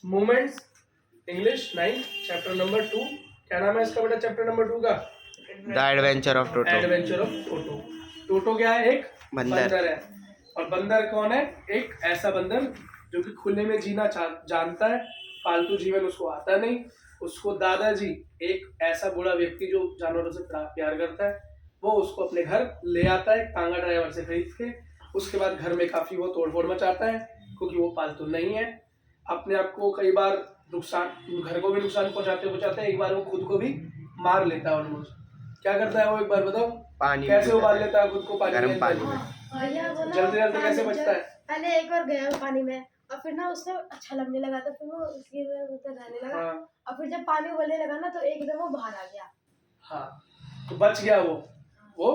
Movements English 9 chapter number 2। क्या नाम है इसका बेटा चैप्टर नंबर 2 का? The adventure of Toto. Adventure of Toto. Toto क्या है? एक बंदर है। और बंदर कौन है? एक ऐसा बंदर जो कि खुले में जीना जानता है, फालतू जीवन उसको आता नहीं। उसको दादाजी, एक ऐसा बूढ़ा व्यक्ति जो जानवरों से प्यार करता है, वो उसको अपने घर ले आता है टांगा ड्राइवर से खरीद के। उसके बाद घर में काफी वो तोड़फोड़ मचाता है क्योंकि वो पालतू नहीं है। अपने आप को कई बार नुकसान, घर को भी नुकसान पहुंचाते एक बार वो खुद को भी मार लेता है ऑलमोस्ट। क्या करता है वो, एक बार बताओ? पानी कैसे वो मार लेता है खुद को? गर्म पानी में। जल्दी जल्दी कैसे बचता है? पहले एक बार गया वो पानी में और फिर ना उससे अच्छा लगने लगा, तो फिर वो उसके उधर रहने लगा। हाँ। और फिर जब पानी उबलने लगा ना तो एकदम वो बाहर आ गया। हाँ, तो बच गया वो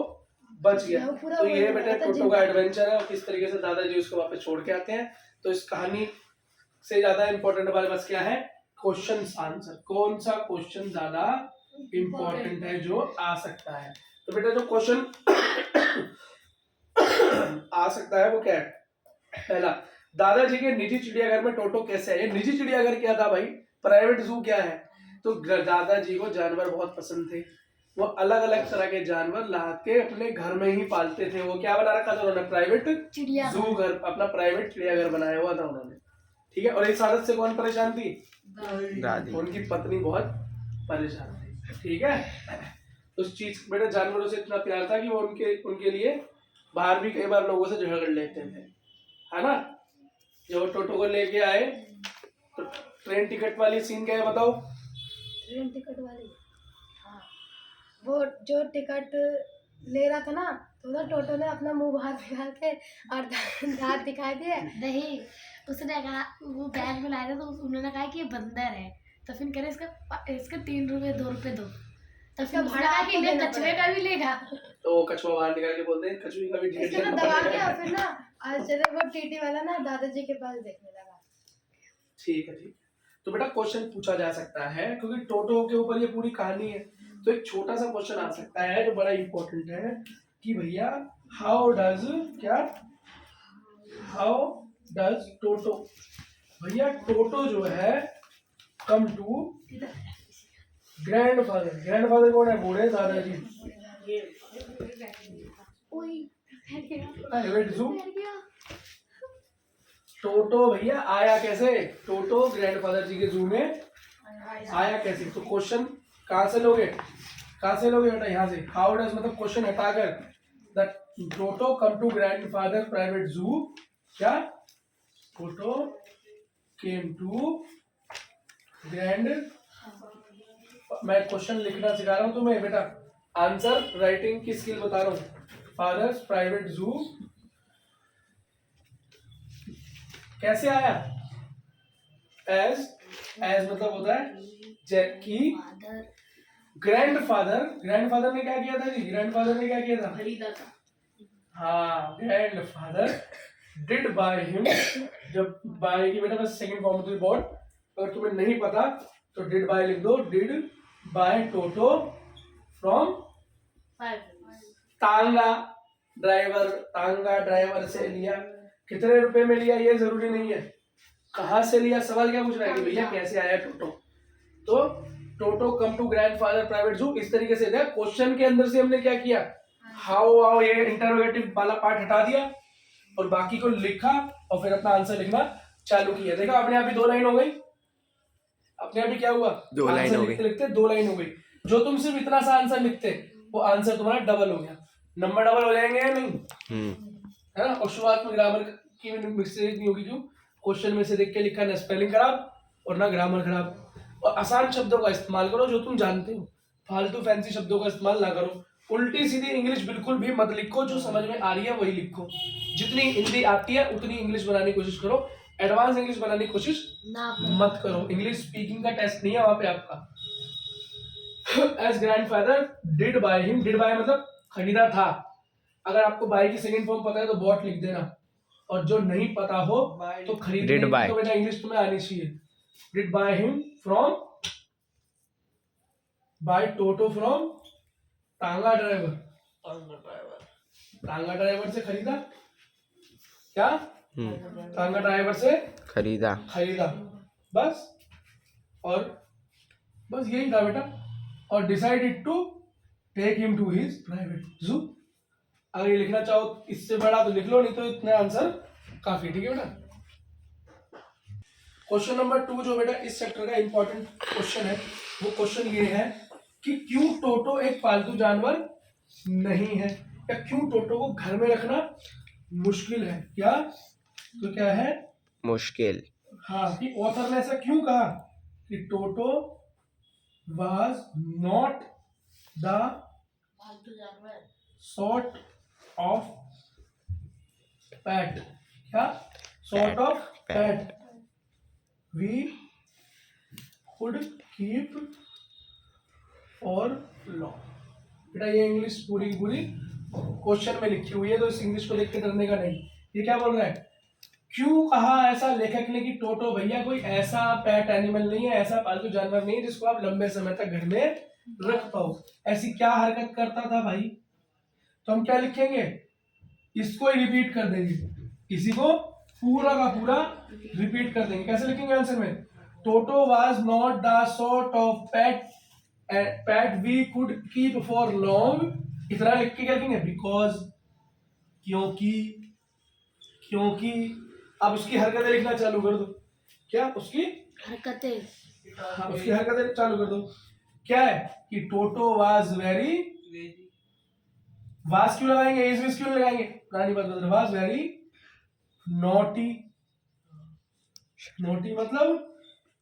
बच गया। तो ये बेटा टोटो का एडवेंचर है और किस तरीके से दादाजी उसको वापस छोड़ के आते हैं। तो इस कहानी से ज्यादा इंपॉर्टेंट हमारे पास क्या है? Question answer. कौन सा क्वेश्चन ज्यादा इंपॉर्टेंट है जो आ सकता है? तो बेटा जो क्वेश्चन आ सकता है वो क्या है? पहला, दादाजी के निजी चिड़ियाघर में टोटो कैसे है? ये निजी चिड़ियाघर क्या था भाई? प्राइवेट जू क्या है? तो दादाजी को जानवर बहुत पसंद थे। वो अलग अलग तरह के जानवर ला के अपने घर में ही पालते थे। वो क्या बना रखा था उन्होंने? प्राइवेट जू घर, अपना प्राइवेट चिड़ियाघर बनाया हुआ था उन्होंने। ठीक है। और इस आदत से कौन परेशान थी? दादी। उनकी पत्नी बहुत परेशान थी। ठीक है। उस चीज, बेटा जानवरों से इतना प्यार था कि वो उनके लिए बाहर भी कई बार लोगों से झगड़ लेते थे, है ना? जब टोटो को लेके आए तो ट्रेन टिकट वाली सीन क्या है बताओ? ट्रेन टिकट वाली, हाँ, वो जो टिकट ले रहा था ना, तो ना टोटो ने अपना मुंह बाहर निकाल के और दांत दिखाई दिए। नहीं, उसने कहा, वो बैग में लाया था तो उन्होंने कहा कि ये बंदर है, तो फिर कह रहे इसका 3 रुपए 2 रुपए दो, तो फिर भाड़ा कि इन्हें कछुए का भी लेगा, तो वो कछुआ बाहर निकाल के बोलते हैं कछुए का भी टिकट इसको दबा के। और फिर ना आज चले वो टीटी वाला ना दादाजी के पास देखने लगा। ठीक है, ठीक। तो बेटा क्वेश्चन पूछा जा सकता है क्योंकि टोटो के ऊपर ये पूरी कहानी है। तो एक छोटा सा क्वेश्चन आ सकता है जो बड़ा इंपॉर्टेंट है कि भैया हाउ डज टोटो, भैया टोटो जो है कम टू ग्रैंडफादर। ग्रैंडफादर कौन है? बूढ़े दादाजी। प्राइवेट जू। टोटो भैया आया कैसे? टोटो ग्रैंडफादर जी के जू में आया कैसे? तो क्वेश्चन कहाँ से लोगे बेटा? यहाँ से। हाउ डज मतलब क्वेश्चन हटाकर, the Toto come to grandfather private zoo. क्या? टोटो केम टू ग्रैंड, मैं क्वेश्चन लिखना सिखा रहा हूँ तुम्हें बेटा, आंसर राइटिंग की स्किल बता रहा हूँ। फादर्स प्राइवेट जू कैसे आया? एज मतलब होता है जबकि ग्रैंडफादर ने क्या किया था जी? ग्रैंडफादर ने क्या किया था? खरीदा था। हाँ, ग्रैंडफादर डिड बाय हिम। जब बाय की बेटा बस सेकंड फॉर्म होती है बॉट, अगर तुम्हें नहीं पता तो डिड बाय लिख दो। Did bye Toto from tonga driver से लिया। कितने रुपए में लिया ये जरूरी नहीं है, कहाँ से लिया। सवाल क्या पूछ रहा है कि भैया कैसे आया टोटो? तो टोटो कम टू ग्रैंडफादर प्राइवेट जू इस तरीके से था। क्वेश्चन के अंदर से हमने क्या किया? हाउ ये इंटरोगेटिव वाला पार्ट हटा दिया और बाकी को लिखा और फिर अपना आंसर लिखना चालू किया। देखा अपने आप ही 2 लाइन हो गई। अपने आप ही क्या हुआ? 2 लाइन हो गई। लिखते 2 लाइन हो गई। जो तुम सिर्फ इतना सा आंसर लिखते वो आंसर तुम्हारा डबल हो गया। नंबर डबल हो जाएंगे या नहीं? है ना? और शुरुआत में ग्रामर की मिस्टेक नहीं होगी क्यों? क्वेश्चन में से देख के लिखा, ना स्पेलिंग खराब और ना ग्रामर खराब। और आसान शब्दों का इस्तेमाल करो जो तुम जानते हो, फालतू फैंसी शब्दों का इस्तेमाल ना करो। उल्टी सीधी इंग्लिश बिल्कुल भी मत लिखो, जो समझ में आ रही है वही लिखो। जितनी हिंदी आती है उतनी इंग्लिश बनाने की कोशिश करो, एडवांस इंग्लिश बनाने की कोशिश मत करो। इंग्लिश स्पीकिंग का टेस्ट नहीं है वहां पे आपका। As grandfather did buy him, did buy मतलब खरीदा था। अगर आपको बाय की सेकंड फॉर्म पता है तो बॉट लिख देना, और जो नहीं पता हो तो खरीदने की तो बेटा इंग्लिश तुम्हें आनी चाहिए। Did buy him from, buy Toto from tonga driver. Tonga driver से खरीदा। क्या? टांगा ड्राइवर से खरीदा। बस, और बस यही था बेटा। और decided to take him to his private zoo. अगर ये लिखना चाहो इससे बड़ा तो लिख लो, नहीं तो इतना आंसर काफी। ठीक है बेटा। क्वेश्चन नंबर 2 जो बेटा इस चैप्टर का इंपॉर्टेंट क्वेश्चन है, वो क्वेश्चन ये है कि क्यों टोटो एक पालतू जानवर नहीं है, या क्यों टोटो को घर में रखना मुश्किल है। क्या तो क्या है मुश्किल। हाँ, कि ऑथर ने ऐसा क्यों कहा कि Toto was not the sort of pet, क्या sort of pet we could keep for long. बेटा ये इंग्लिश पूरी की पूरी क्वेश्चन में लिखी हुई है, तो इस इंग्लिश को देख के डरने का नहीं। ये क्या बोल रहा है, क्यों कहा ऐसा लेखक ने कि टोटो भैया कोई ऐसा पेट एनिमल नहीं है, ऐसा पालतू जानवर नहीं है जिसको आप लंबे समय तक घर में रख पाओ। ऐसी क्या हरकत करता था भाई, तो हम क्या लिखेंगे, इसको ही रिपीट कर देंगे, इसी को पूरा का पूरा रिपीट कर देंगे। कैसे लिखेंगे आंसर में, Toto was not the sort of pet we could keep for long. इतना लिख के क्या लिखेंगे, बिकॉज, क्योंकि। अब उसकी हरकतें लिखना चालू कर दो। क्या उसकी हरकतें, हाँ, उसकी हरकतें चालू कर दो। क्या है कि टोटो वाज वेरी, वाज क्यों लगाएंगे, इज विज क्यों लगाएंगे, पुरानी बात बदल, वाज वेरी नॉटी। नॉटी मतलब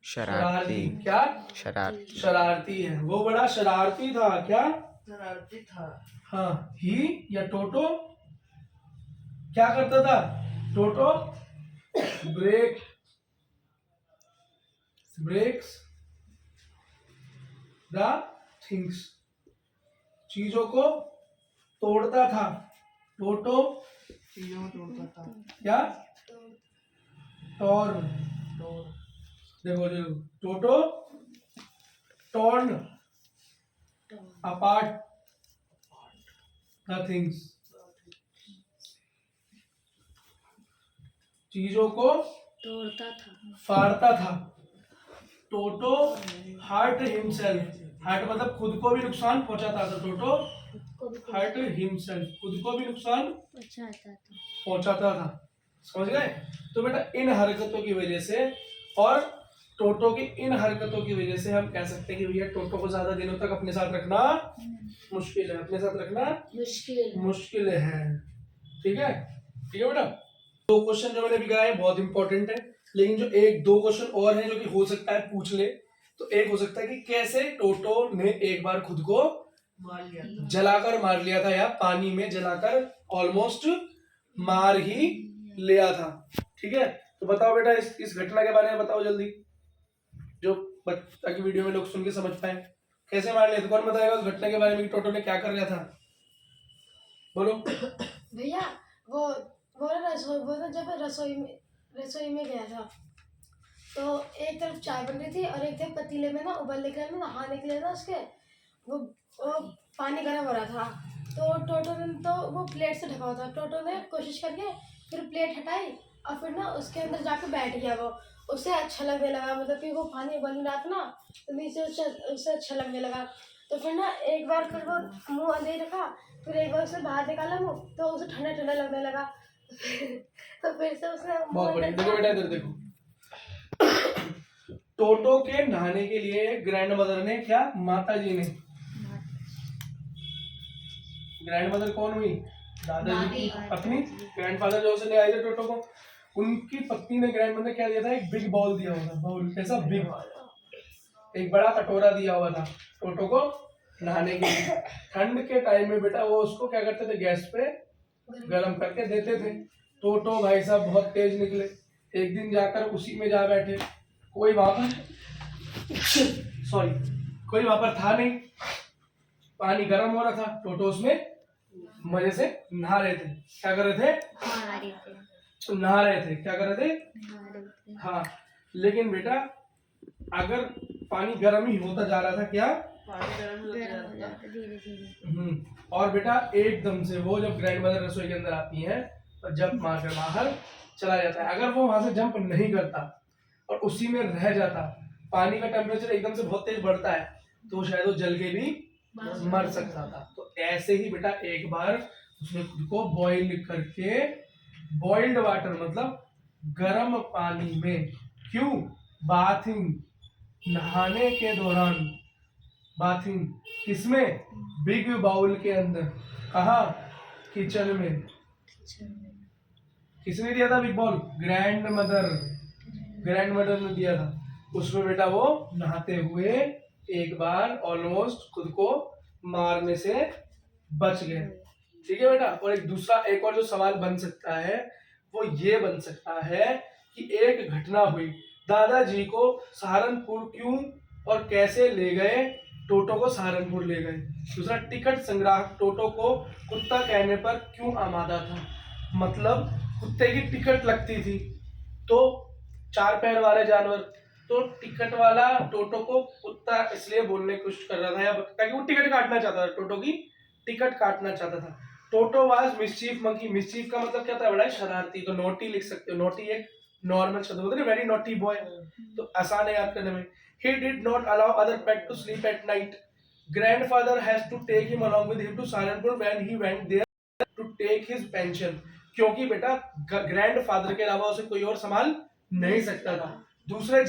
शरारती। क्या शरारती। शरारती है, वो बड़ा शरारती था। क्या शरारती था। हाँ, ही या टोटो क्या करता था, टोटो ब्रेक्स द थिंग्स, चीजों को तोड़ता था। टोटो चीजों को तोड़ता था, क्या टॉर्न, देखो टोटो टॉर्न अपार्ट द थिंग्स, चीजों को तोड़ता था, फाड़ता था। टोटो हर्ट हिमसेल्फ, हर्ट मतलब खुद को भी नुकसान पहुंचाता था। टोटो हर्ट हिमसेल्फ, खुद को भी नुकसान पहुंचाता था। समझ गए। तो बेटा इन हरकतों की वजह से और टोटो की इन हरकतों की वजह से हम कह सकते हैं कि भैया टोटो को ज्यादा दिनों तक अपने साथ रखना मुश्किल है, अपने साथ रखना मुश्किल है। ठीक है, ठीक है बेटा। दो क्वेश्चन जो मैंने भी कराए बहुत इंपॉर्टेंट है, लेकिन जो एक दो क्वेश्चन और हैं जो कि हो सकता है पूछ ले, तो एक हो सकता है कि कैसे टोटो ने एक बार खुद को जलाकर मार लिया था, या पानी में जलाकर ऑलमोस्ट मार ही लिया था। ठीक है, तो बताओ बेटा इस घटना के बारे में बताओ जल्दी, जो ताकि वीडियो में लोग सुन के समझ पाए। कैसे मार लिया था, कौन बताएगा उस घटना के बारे में कि टोटो ने क्या कर रहा था, बोलो। भैया वो ना जब रसोई में गया था, तो एक तरफ चाय बन रही थी और एक तरफ पतीले में ना उबलने के लिए नहाने के लिए ना उसके वो पानी गर्म हो रहा था। तो टोटो ने तो वो प्लेट से ढका हुआ था, टोटो ने कोशिश करके फिर प्लेट हटाई और फिर ना उसके अंदर जाके बैठ गया। वो उसे अच्छा लगने लगा, मतलब कि वो पानी उबल रहा था ना, तो नीचे उसे अच्छा लगने लगा। तो फिर ना एक बार फिर वो मुंह अंदर रखा, फिर एक बार उसे बाहर निकाला मुंह, तो उसे ठंडा ठंडा लगने लगा। तो फिर से उसने बहुत बढ़िया। देखो बेटा इधर देखो, टोटो के नहाने के लिए ग्रैंड मदर ने क्या, माता जी ने, ग्रैंड मदर कौन हुई, दादाजी की पत्नी। ग्रैंडफादर जो उसे ले आए थे टोटो को, उनकी पत्नी ने ग्रैंड मदर ने क्या दिया था, एक बिग बॉल दिया हुआ था। बॉल कैसा, बिग, एक बड़ा कटोरा दिया हुआ था टोटो को नहाने के लिए। ठंड के टाइम में बेटा वो उसको क्या करते थे, गैस पे गर्म करके देते थे। टोटो भाई साहब बहुत तेज निकले, एक दिन जाकर उसी में जा बैठे। कोई वहां पर था नहीं, पानी गर्म हो रहा था, टोटो उसमें मजे से नहा रहे थे। क्या कर रहे थे, नहा रहे थे। क्या कर रहे थे, हाँ। लेकिन बेटा अगर पानी गर्म ही होता जा रहा था, क्या और बेटा एकदम से वो जब ग्रैंड मदर रसोई के अंदर आती है और जंप मारकर बाहर चला जाता है। अगर वो वहां से जंप नहीं करता और उसी में रह जाता, पानी का टेम्परेचर एकदम से बहुत तेज बढ़ता है तो शायद वो जल के भी मर सकता था। तो ऐसे ही बेटा एक बार उसने खुद को बॉईल करके, बॉइल्ड वाटर मतलब गर्म पानी में, क्यों, बाथिंग, नहाने के दौरान, बाथिंग किसमें, बिग बाउल के अंदर, कहा, किचन में। किसने दिया था big bowl, grandmother, grandmother ने दिया था। उसमें बेटा वो नहाते हुए एक बार ऑलमोस्ट खुद को मारने से बच गए। ठीक है बेटा। और एक और जो सवाल बन सकता है वो ये बन सकता है कि एक घटना हुई, दादाजी को सहारनपुर क्यों और कैसे ले गए, टोटो को सहारनपुर ले गए। दूसरा, टिकट संग्राहक टोटो को कुत्ता कहने पर क्यों आमादा था, मतलब कुत्ते की टिकट लगती थी तो 4 पैर वाले जानवर, तो टिकट वाला टोटो को कुत्ता इसलिए बोलने की कोशिश कर रहा था या ताकि वो टिकट काटना चाहता था, टोटो की टिकट काटना चाहता था। टोटो वाज मिस्चीफ मंकी, मिस्चीफ का मतलब क्या था बड़ा, शरारती। तो नोटी लिख सकते हो, नोटी एक नॉर्मल शब्द होता है, वेरी नॉटी बॉय, तो आसान है याद करने में। He did not allow other pet to sleep at night. Grandfather has to take him along with him to Saharanpur when he went there to take his pension. क्योंकि बेटा grandfather के अलावा उसे कोई और संभाल नहीं सकता था। दूसरे